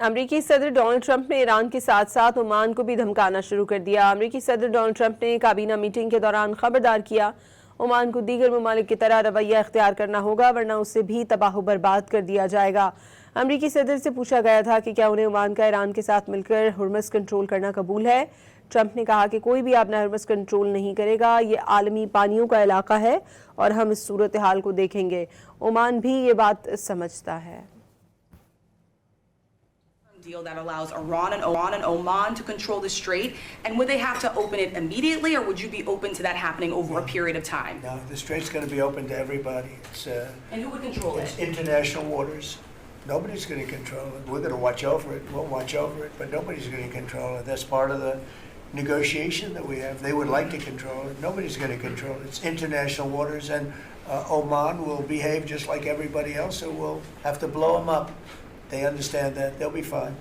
अमरीकी सदर Donald Trump ने ईरान के साथ साथ ओमान को भी धमकाना शुरू कर दिया। अमरीकी सदर डोनाल्ड ट्रंप ने काबीना मीटिंग के दौरान खबरदार किया, ओमान को दीगर ममालिक की तरह रवैया इख्तियार करना होगा वरना उसे भी तबाह बर्बाद कर दिया जाएगा। अमरीकी सदर से पूछा गया था कि क्या उन्हें ओमान का ईरान के साथ मिलकर हुर्मुज़ कंट्रोल करना कबूल है। ट्रंप ने कहा कि कोई भी अपना हुर्मुज़ कंट्रोल नहीं करेगा, ये आलमी पानियों का इलाका है और हम इस सूरत हाल को देखेंगे। ओमान भी ये बात समझता है। Deal that allows Iran and Oman to control the strait, and would they have to open it immediately, or would you be open to that happening over a period of time? No, the strait's going to be open to everybody. And who would control it's it? international waters. Nobody's going to control it. We're going to watch over it. We'll watch over it, but nobody's going to control it. That's part of the negotiation that we have. They would like to control it. Nobody's going to control it. It's international waters, and Oman will behave just like everybody else, so we'll have to blow them up. They understand that. They'll be fine.